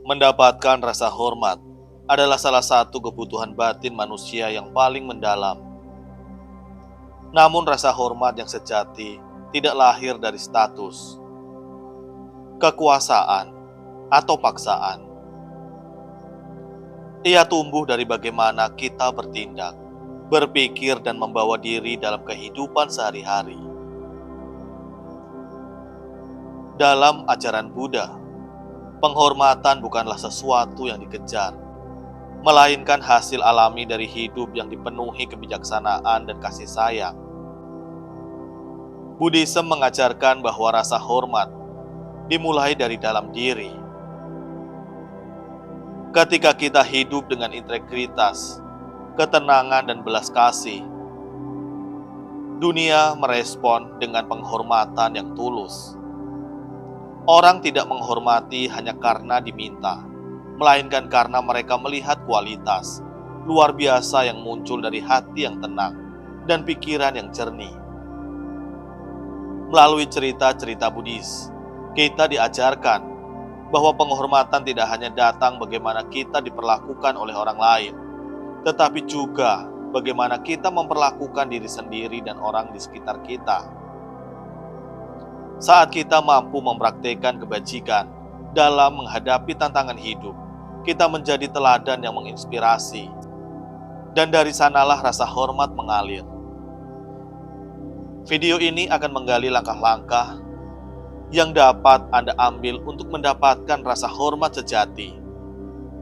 Mendapatkan rasa hormat adalah salah satu kebutuhan batin manusia yang paling mendalam. Namun rasa hormat yang sejati tidak lahir dari status, kekuasaan, atau paksaan. Ia tumbuh dari bagaimana kita bertindak, berpikir, dan membawa diri dalam kehidupan sehari-hari. Dalam ajaran Buddha, penghormatan bukanlah sesuatu yang dikejar, melainkan hasil alami dari hidup yang dipenuhi kebijaksanaan dan kasih sayang. Buddhisme mengajarkan bahwa rasa hormat dimulai dari dalam diri. Ketika kita hidup dengan integritas, ketenangan, dan belas kasih, dunia merespon dengan penghormatan yang tulus. Orang tidak menghormati hanya karena diminta, melainkan karena mereka melihat kualitas luar biasa yang muncul dari hati yang tenang dan pikiran yang jernih. Melalui cerita-cerita Buddhis, kita diajarkan bahwa penghormatan tidak hanya datang bagaimana kita diperlakukan oleh orang lain, tetapi juga bagaimana kita memperlakukan diri sendiri dan orang di sekitar kita. Saat kita mampu mempraktikkan kebajikan dalam menghadapi tantangan hidup, kita menjadi teladan yang menginspirasi, dan dari sanalah rasa hormat mengalir. Video ini akan menggali langkah-langkah yang dapat Anda ambil untuk mendapatkan rasa hormat sejati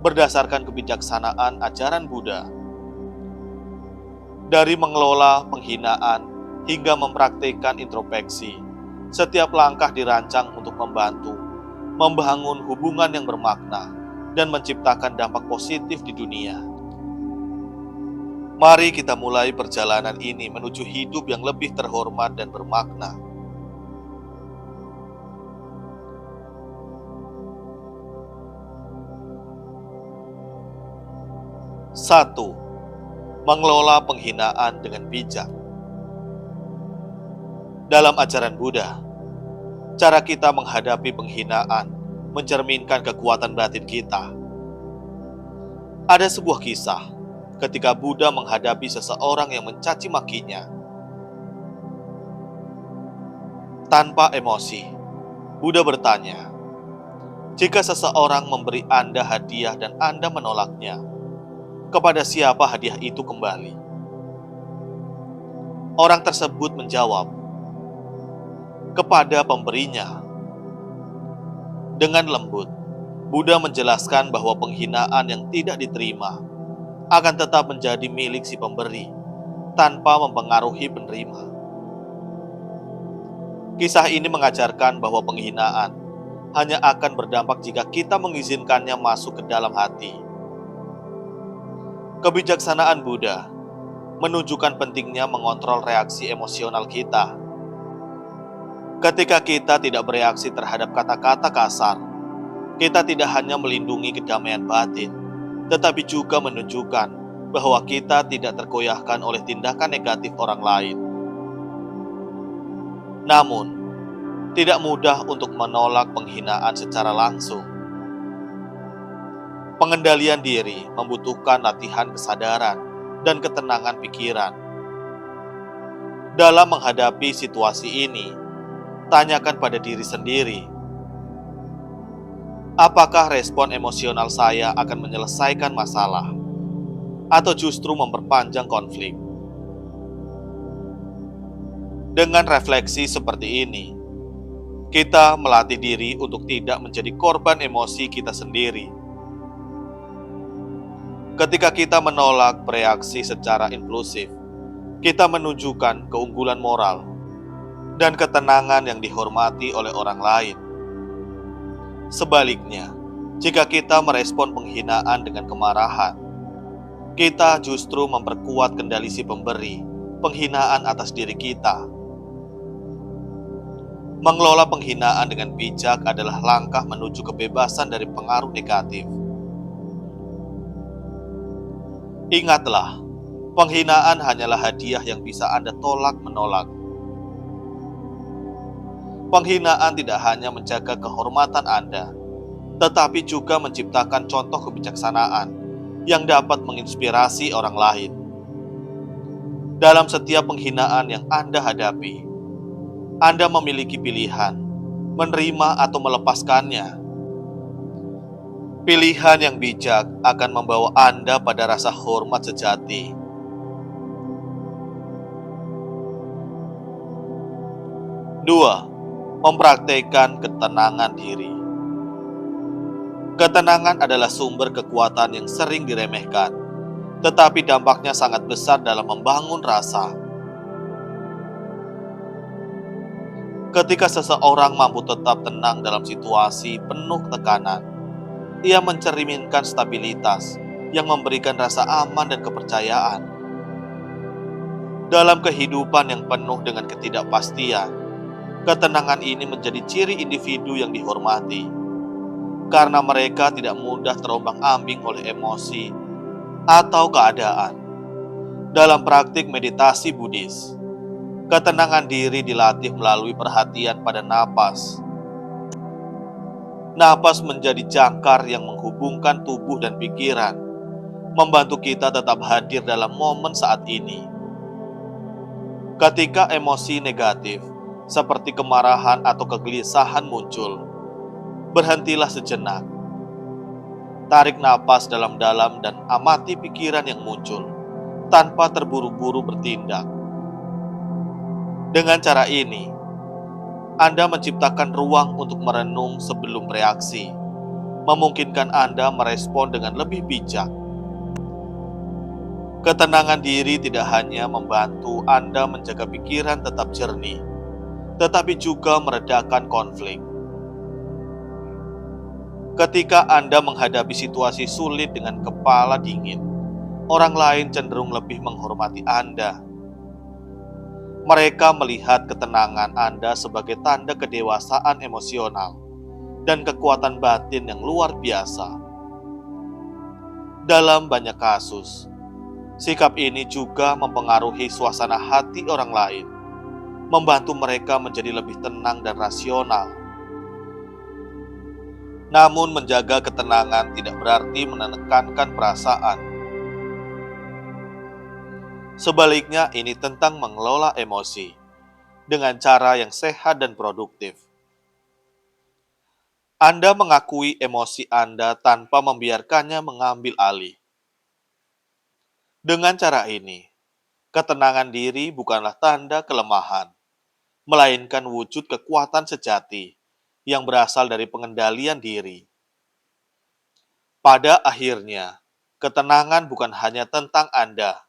berdasarkan kebijaksanaan ajaran Buddha. Dari mengelola penghinaan hingga mempraktikkan introspeksi, setiap langkah dirancang untuk membantu membangun hubungan yang bermakna dan menciptakan dampak positif di dunia. Mari kita mulai perjalanan ini menuju hidup yang lebih terhormat dan bermakna. Satu, mengelola penghinaan dengan bijak. Dalam ajaran Buddha, cara kita menghadapi penghinaan mencerminkan kekuatan batin kita. Ada sebuah kisah ketika Buddha menghadapi seseorang yang mencaci makinya. Tanpa emosi, Buddha bertanya, "Jika seseorang memberi Anda hadiah dan Anda menolaknya, kepada siapa hadiah itu kembali?" Orang tersebut menjawab, "Kepada pemberinya." Dengan lembut, Buddha menjelaskan bahwa penghinaan yang tidak diterima akan tetap menjadi milik si pemberi tanpa mempengaruhi penerima. Kisah ini mengajarkan bahwa penghinaan hanya akan berdampak jika kita mengizinkannya masuk ke dalam hati. Kebijaksanaan Buddha menunjukkan pentingnya mengontrol reaksi emosional kita. Ketika kita tidak bereaksi terhadap kata-kata kasar, kita tidak hanya melindungi kedamaian batin, tetapi juga menunjukkan bahwa kita tidak tergoyahkan oleh tindakan negatif orang lain. Namun, tidak mudah untuk menolak penghinaan secara langsung. Pengendalian diri membutuhkan latihan kesadaran dan ketenangan pikiran. Dalam menghadapi situasi ini, tanyakan pada diri sendiri, apakah respon emosional saya akan menyelesaikan masalah atau justru memperpanjang konflik? Dengan refleksi seperti ini, kita melatih diri untuk tidak menjadi korban emosi kita sendiri. Ketika kita menolak bereaksi secara impulsif, kita menunjukkan keunggulan moral dan ketenangan yang dihormati oleh orang lain. Sebaliknya, jika kita merespon penghinaan dengan kemarahan, kita justru memperkuat kendali si pemberi penghinaan atas diri kita. Mengelola penghinaan dengan bijak adalah langkah menuju kebebasan dari pengaruh negatif. Ingatlah, penghinaan hanyalah hadiah yang bisa Anda tolak-menolak. Penghinaan tidak hanya menjaga kehormatan Anda, tetapi juga menciptakan contoh kebijaksanaan yang dapat menginspirasi orang lain. Dalam setiap penghinaan yang Anda hadapi, Anda memiliki pilihan, menerima atau melepaskannya. Pilihan yang bijak akan membawa Anda pada rasa hormat sejati. 2. Mempraktekkan ketenangan diri. Ketenangan adalah sumber kekuatan yang sering diremehkan, tetapi dampaknya sangat besar dalam membangun rasa. Ketika seseorang mampu tetap tenang dalam situasi penuh tekanan, ia mencerminkan stabilitas yang memberikan rasa aman dan kepercayaan. Dalam kehidupan yang penuh dengan ketidakpastian, ketenangan ini menjadi ciri individu yang dihormati, karena mereka tidak mudah terombang-ambing oleh emosi atau keadaan. Dalam praktik meditasi Buddhis, ketenangan diri dilatih melalui perhatian pada napas. Napas menjadi jangkar yang menghubungkan tubuh dan pikiran, membantu kita tetap hadir dalam momen saat ini. Ketika emosi negatif, seperti kemarahan atau kegelisahan muncul, berhentilah sejenak. Tarik napas dalam-dalam dan amati pikiran yang muncul, tanpa terburu-buru bertindak. Dengan cara ini, Anda menciptakan ruang untuk merenung sebelum bereaksi, memungkinkan Anda merespon dengan lebih bijak. Ketenangan diri tidak hanya membantu Anda menjaga pikiran tetap jernih, tetapi juga meredakan konflik. Ketika Anda menghadapi situasi sulit dengan kepala dingin, orang lain cenderung lebih menghormati Anda. Mereka melihat ketenangan Anda sebagai tanda kedewasaan emosional dan kekuatan batin yang luar biasa. Dalam banyak kasus, sikap ini juga mempengaruhi suasana hati orang lain, membantu mereka menjadi lebih tenang dan rasional. Namun menjaga ketenangan tidak berarti menekankan perasaan. Sebaliknya, ini tentang mengelola emosi dengan cara yang sehat dan produktif. Anda mengakui emosi Anda tanpa membiarkannya mengambil alih. Dengan cara ini, ketenangan diri bukanlah tanda kelemahan, melainkan wujud kekuatan sejati yang berasal dari pengendalian diri. Pada akhirnya, ketenangan bukan hanya tentang Anda,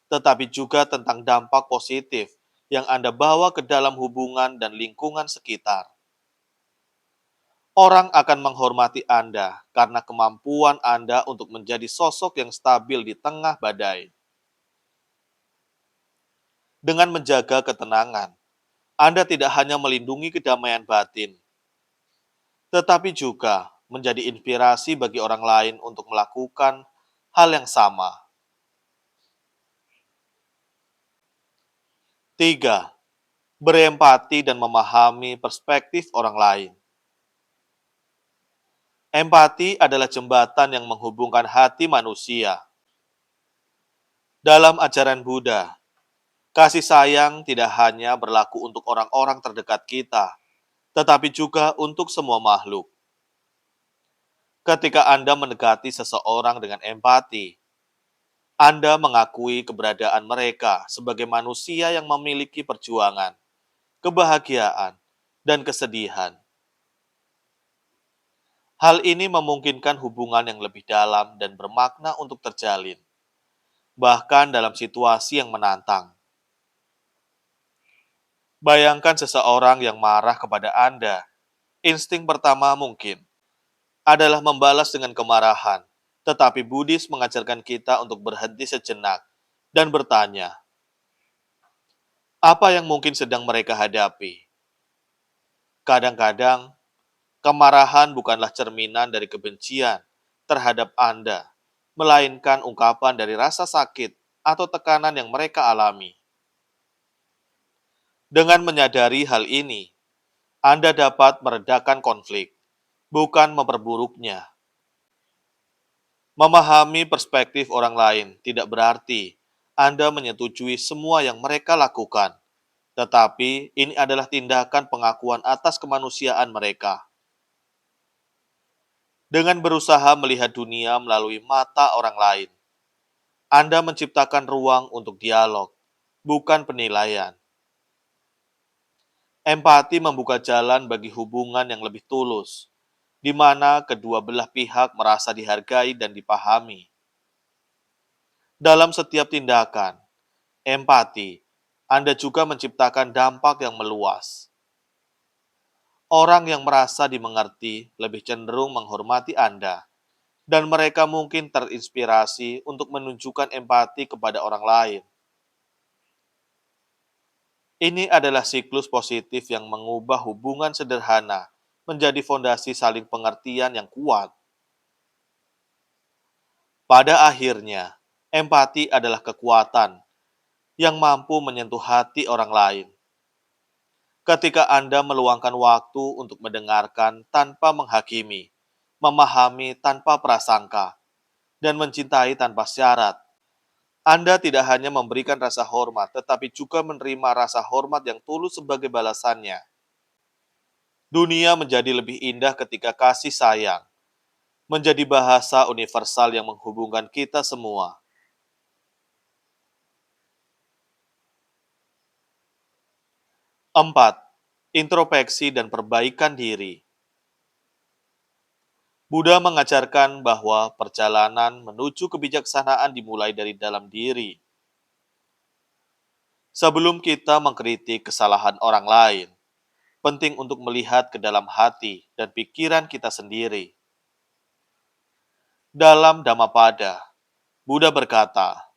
tetapi juga tentang dampak positif yang Anda bawa ke dalam hubungan dan lingkungan sekitar. Orang akan menghormati Anda karena kemampuan Anda untuk menjadi sosok yang stabil di tengah badai. Dengan menjaga ketenangan, Anda tidak hanya melindungi kedamaian batin, tetapi juga menjadi inspirasi bagi orang lain untuk melakukan hal yang sama. 3. Berempati dan memahami perspektif orang lain. Empati adalah jembatan yang menghubungkan hati manusia. Dalam ajaran Buddha, kasih sayang tidak hanya berlaku untuk orang-orang terdekat kita, tetapi juga untuk semua makhluk. Ketika Anda mendekati seseorang dengan empati, Anda mengakui keberadaan mereka sebagai manusia yang memiliki perjuangan, kebahagiaan, dan kesedihan. Hal ini memungkinkan hubungan yang lebih dalam dan bermakna untuk terjalin, bahkan dalam situasi yang menantang. Bayangkan seseorang yang marah kepada Anda. Insting pertama mungkin adalah membalas dengan kemarahan, tetapi Buddhis mengajarkan kita untuk berhenti sejenak dan bertanya, apa yang mungkin sedang mereka hadapi? Kadang-kadang, kemarahan bukanlah cerminan dari kebencian terhadap Anda, melainkan ungkapan dari rasa sakit atau tekanan yang mereka alami. Dengan menyadari hal ini, Anda dapat meredakan konflik, bukan memperburuknya. Memahami perspektif orang lain tidak berarti Anda menyetujui semua yang mereka lakukan, tetapi ini adalah tindakan pengakuan atas kemanusiaan mereka. Dengan berusaha melihat dunia melalui mata orang lain, Anda menciptakan ruang untuk dialog, bukan penilaian. Empati membuka jalan bagi hubungan yang lebih tulus, di mana kedua belah pihak merasa dihargai dan dipahami. Dalam setiap tindakan, empati, Anda juga menciptakan dampak yang meluas. Orang yang merasa dimengerti lebih cenderung menghormati Anda, dan mereka mungkin terinspirasi untuk menunjukkan empati kepada orang lain. Ini adalah siklus positif yang mengubah hubungan sederhana menjadi fondasi saling pengertian yang kuat. Pada akhirnya, empati adalah kekuatan yang mampu menyentuh hati orang lain. Ketika Anda meluangkan waktu untuk mendengarkan tanpa menghakimi, memahami tanpa prasangka, dan mencintai tanpa syarat, Anda tidak hanya memberikan rasa hormat, tetapi juga menerima rasa hormat yang tulus sebagai balasannya. Dunia menjadi lebih indah ketika kasih sayang menjadi bahasa universal yang menghubungkan kita semua. 4. Introspeksi dan perbaikan diri. Buddha mengajarkan bahwa perjalanan menuju kebijaksanaan dimulai dari dalam diri. Sebelum kita mengkritik kesalahan orang lain, penting untuk melihat ke dalam hati dan pikiran kita sendiri. Dalam Dhammapada, Buddha berkata,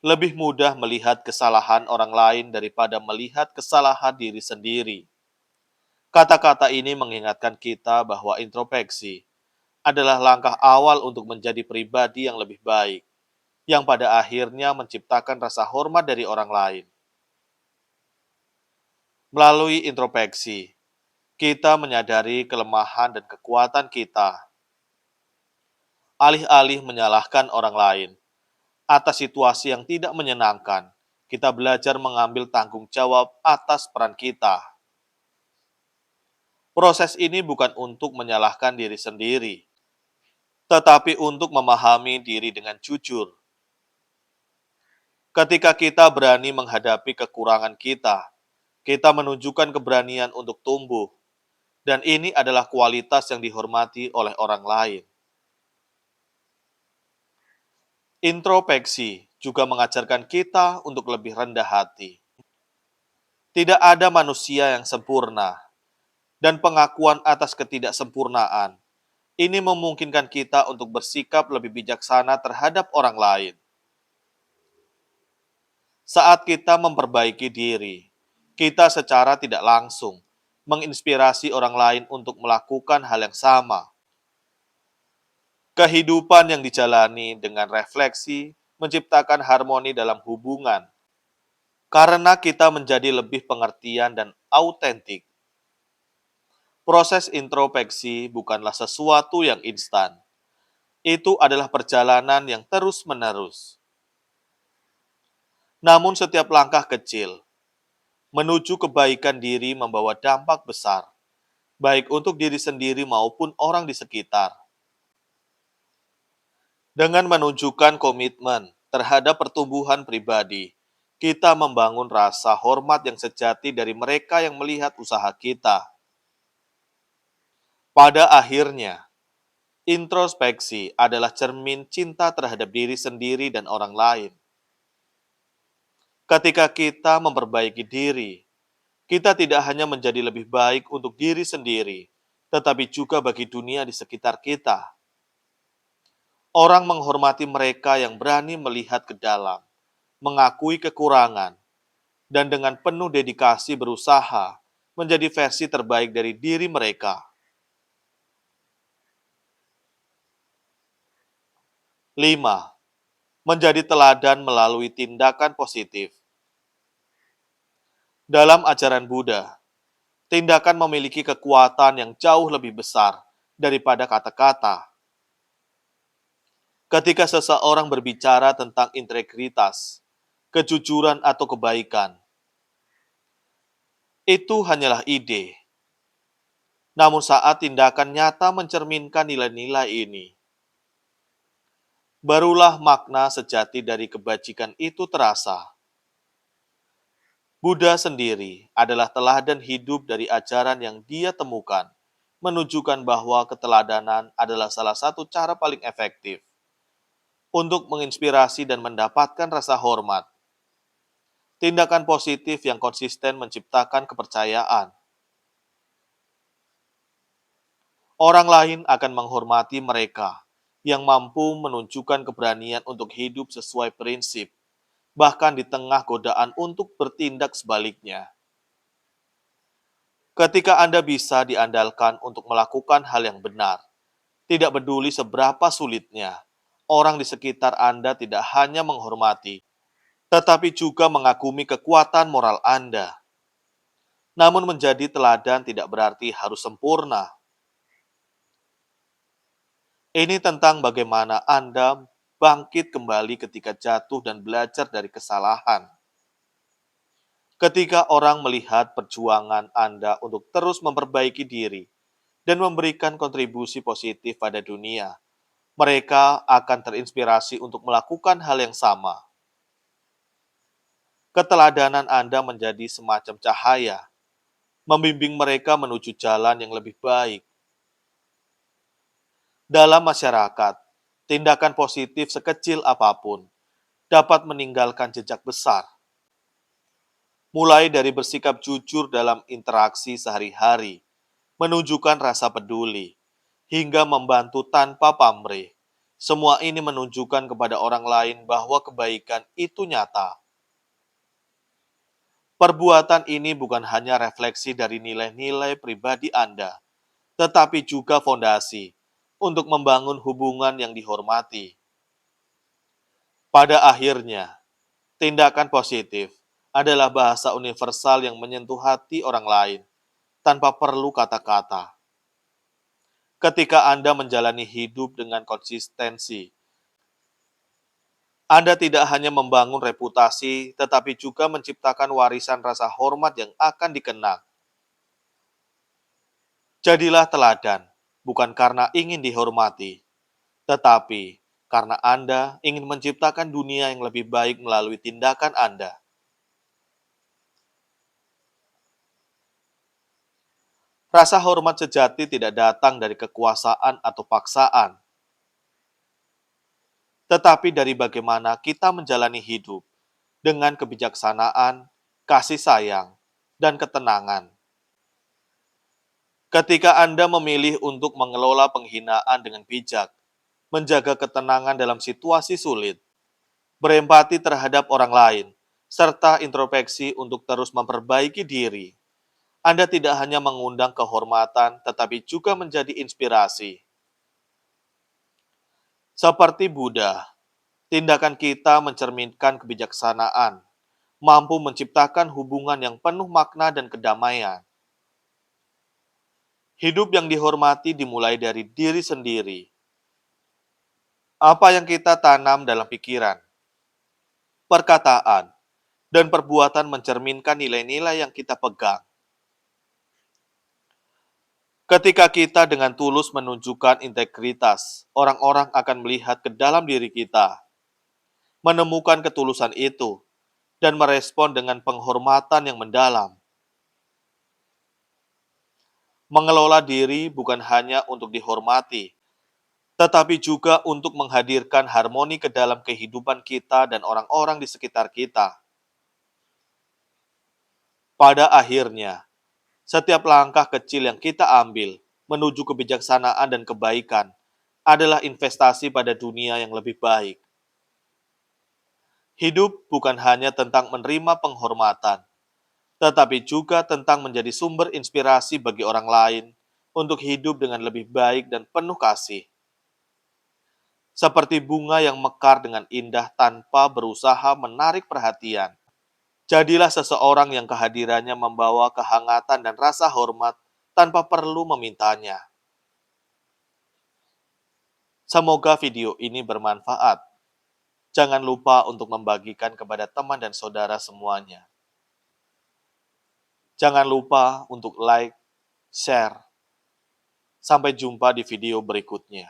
lebih mudah melihat kesalahan orang lain daripada melihat kesalahan diri sendiri. Kata-kata ini mengingatkan kita bahwa introspeksi adalah langkah awal untuk menjadi pribadi yang lebih baik, yang pada akhirnya menciptakan rasa hormat dari orang lain. Melalui introspeksi, kita menyadari kelemahan dan kekuatan kita. Alih-alih menyalahkan orang lain atas situasi yang tidak menyenangkan, kita belajar mengambil tanggung jawab atas peran kita. Proses ini bukan untuk menyalahkan diri sendiri, tetapi untuk memahami diri dengan jujur. Ketika kita berani menghadapi kekurangan kita menunjukkan keberanian untuk tumbuh, dan ini adalah kualitas yang dihormati oleh orang lain. Introspeksi juga mengajarkan kita untuk lebih rendah hati. Tidak ada manusia yang sempurna, dan pengakuan atas ketidaksempurnaan ini memungkinkan kita untuk bersikap lebih bijaksana terhadap orang lain. Saat kita memperbaiki diri, kita secara tidak langsung menginspirasi orang lain untuk melakukan hal yang sama. Kehidupan yang dijalani dengan refleksi menciptakan harmoni dalam hubungan, karena kita menjadi lebih pengertian dan autentik. Proses introspeksi bukanlah sesuatu yang instan. Itu adalah perjalanan yang terus-menerus. Namun setiap langkah kecil menuju kebaikan diri membawa dampak besar, baik untuk diri sendiri maupun orang di sekitar. Dengan menunjukkan komitmen terhadap pertumbuhan pribadi, kita membangun rasa hormat yang sejati dari mereka yang melihat usaha kita. Pada akhirnya, introspeksi adalah cermin cinta terhadap diri sendiri dan orang lain. Ketika kita memperbaiki diri, kita tidak hanya menjadi lebih baik untuk diri sendiri, tetapi juga bagi dunia di sekitar kita. Orang menghormati mereka yang berani melihat ke dalam, mengakui kekurangan, dan dengan penuh dedikasi berusaha menjadi versi terbaik dari diri mereka. 5. Menjadi teladan melalui tindakan positif. Dalam ajaran Buddha, Tindakan memiliki kekuatan yang jauh lebih besar daripada kata-kata. Ketika seseorang berbicara tentang integritas, kejujuran atau kebaikan, itu hanyalah ide. Namun saat tindakan nyata mencerminkan nilai-nilai ini, barulah makna sejati dari kebajikan itu terasa. Buddha sendiri adalah teladan hidup dari ajaran yang dia temukan, menunjukkan bahwa keteladanan adalah salah satu cara paling efektif untuk menginspirasi dan mendapatkan rasa hormat. Tindakan positif yang konsisten menciptakan kepercayaan. Orang lain akan menghormati mereka yang mampu menunjukkan keberanian untuk hidup sesuai prinsip, bahkan di tengah godaan untuk bertindak sebaliknya. Ketika Anda bisa diandalkan untuk melakukan hal yang benar, tidak peduli seberapa sulitnya, orang di sekitar Anda tidak hanya menghormati, tetapi juga mengagumi kekuatan moral Anda. Namun menjadi teladan tidak berarti harus sempurna. Ini tentang bagaimana Anda bangkit kembali ketika jatuh dan belajar dari kesalahan. Ketika orang melihat perjuangan Anda untuk terus memperbaiki diri dan memberikan kontribusi positif pada dunia, mereka akan terinspirasi untuk melakukan hal yang sama. Keteladanan Anda menjadi semacam cahaya, membimbing mereka menuju jalan yang lebih baik. Dalam masyarakat, tindakan positif sekecil apapun dapat meninggalkan jejak besar, mulai dari bersikap jujur dalam interaksi sehari-hari, menunjukkan rasa peduli, hingga membantu tanpa pamrih. Semua ini menunjukkan kepada orang lain bahwa kebaikan itu nyata. Perbuatan ini bukan hanya refleksi dari nilai-nilai pribadi Anda, tetapi juga fondasi untuk membangun hubungan yang dihormati. Pada akhirnya, tindakan positif adalah bahasa universal yang menyentuh hati orang lain tanpa perlu kata-kata. Ketika Anda menjalani hidup dengan konsistensi, Anda tidak hanya membangun reputasi, tetapi juga menciptakan warisan rasa hormat yang akan dikenang. Jadilah teladan, bukan karena ingin dihormati, tetapi karena Anda ingin menciptakan dunia yang lebih baik melalui tindakan Anda. Rasa hormat sejati tidak datang dari kekuasaan atau paksaan, tetapi dari bagaimana kita menjalani hidup dengan kebijaksanaan, kasih sayang, dan ketenangan. Ketika Anda memilih untuk mengelola penghinaan dengan bijak, menjaga ketenangan dalam situasi sulit, berempati terhadap orang lain, serta introspeksi untuk terus memperbaiki diri, Anda tidak hanya mengundang kehormatan, tetapi juga menjadi inspirasi. Seperti Buddha, tindakan kita mencerminkan kebijaksanaan, mampu menciptakan hubungan yang penuh makna dan kedamaian. Hidup yang dihormati dimulai dari diri sendiri. Apa yang kita tanam dalam pikiran, perkataan, dan perbuatan mencerminkan nilai-nilai yang kita pegang. Ketika kita dengan tulus menunjukkan integritas, orang-orang akan melihat ke dalam diri kita, menemukan ketulusan itu, dan merespon dengan penghormatan yang mendalam. Mengelola diri bukan hanya untuk dihormati, tetapi juga untuk menghadirkan harmoni ke dalam kehidupan kita dan orang-orang di sekitar kita. Pada akhirnya, setiap langkah kecil yang kita ambil menuju kebijaksanaan dan kebaikan adalah investasi pada dunia yang lebih baik. Hidup bukan hanya tentang menerima penghormatan, tetapi juga tentang menjadi sumber inspirasi bagi orang lain untuk hidup dengan lebih baik dan penuh kasih. Seperti bunga yang mekar dengan indah tanpa berusaha menarik perhatian. Jadilah seseorang yang kehadirannya membawa kehangatan dan rasa hormat tanpa perlu memintanya. Semoga video ini bermanfaat. Jangan lupa untuk membagikan kepada teman dan saudara semuanya. Jangan lupa untuk like, share. Sampai jumpa di video berikutnya.